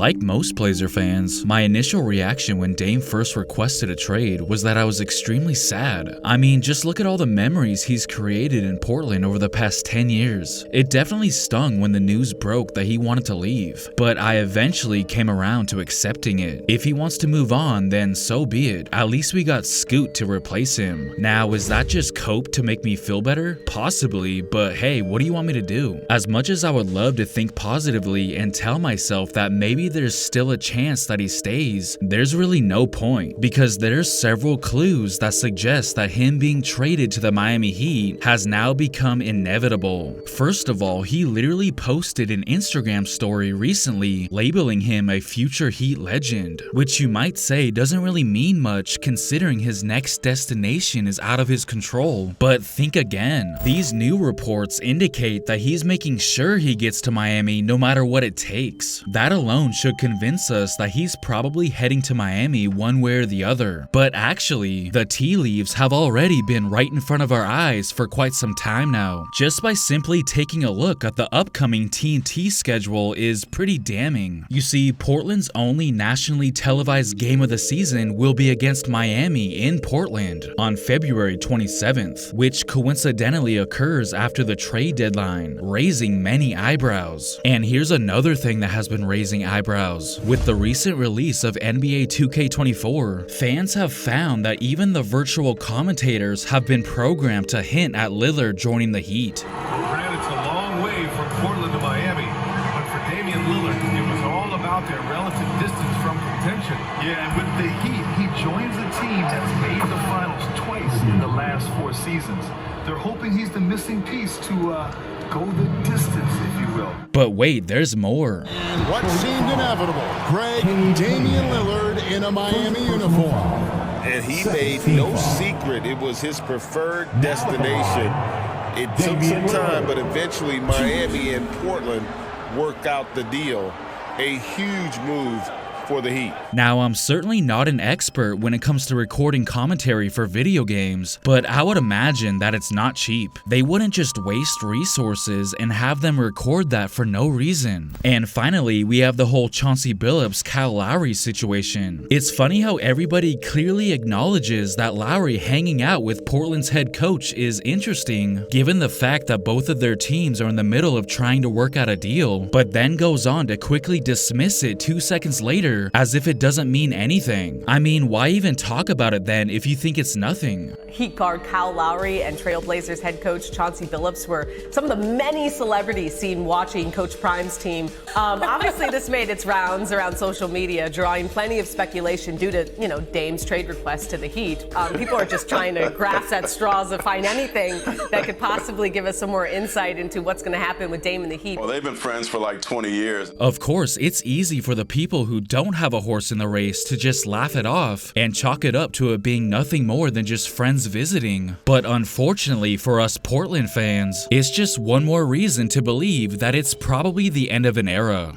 Like most Blazer fans, my initial reaction when Dame first requested a trade was that I was extremely sad. I mean, just look at all the memories he's created in Portland over the past 10 years. It definitely stung when the news broke that he wanted to leave, but I eventually came around to accepting it. If he wants to move on, then so be it. At least we got Scoot to replace him. Now, is that just cope to make me feel better? Possibly, but hey, what do you want me to do? As much as I would love to think positively and tell myself that maybe there's still a chance that he stays, there's really no point, because there's several clues that suggest that him being traded to the Miami Heat has now become inevitable. First of all, he literally posted an Instagram story recently labeling him a future Heat legend, which you might say doesn't really mean much considering his next destination is out of his control. But think again, these new reports indicate that he's making sure he gets to Miami no matter what it takes. That alone should convince us that he's probably heading to Miami one way or the other. But actually, the tea leaves have already been right in front of our eyes for quite some time now. Just by simply taking a look at the upcoming TNT schedule is pretty damning. You see, Portland's only nationally televised game of the season will be against Miami in Portland on February 27th, which coincidentally occurs after the trade deadline, raising many eyebrows. And here's another thing that has been raising eyebrows. With the recent release of NBA 2K24, fans have found that even the virtual commentators have been programmed to hint at Lillard joining the Heat. Granted, it's a long way from Portland to Miami, but for Damian Lillard, it was all about their relative distance from contention. Yeah, and with the Heat, he joins a team that's made the finals twice in the last 4 seasons. They're hoping he's the missing piece to go the distance, if you will. But wait, there's more. And what seemed inevitable, Greg, Damian Lillard in a Miami uniform. And he made no secret it was his preferred destination. It took some time, but eventually Miami and Portland worked out the deal. A huge move for the Heat. Now, I'm certainly not an expert when it comes to recording commentary for video games, but I would imagine that it's not cheap. They wouldn't just waste resources and have them record that for no reason. And finally, we have the whole Chauncey Billups Kyle Lowry situation. It's funny how everybody clearly acknowledges that Lowry hanging out with Portland's head coach is interesting, given the fact that both of their teams are in the middle of trying to work out a deal, but then goes on to quickly dismiss it 2 seconds later as if it doesn't mean anything. I mean, why even talk about it then if you think it's nothing? Heat guard Kyle Lowry and Trailblazers head coach Chauncey Billups were some of the many celebrities seen watching Coach Prime's team. Obviously, this made its rounds around social media, drawing plenty of speculation due to, Dame's trade request to the Heat. People are just trying to grasp at straws to find anything that could possibly give us some more insight into what's going to happen with Dame and the Heat. Well, they've been friends for like 20 years. Of course, it's easy for the people who don't have a horse in the race to just laugh it off and chalk it up to it being nothing more than just friends visiting. But unfortunately for us Portland fans, it's just one more reason to believe that it's probably the end of an era.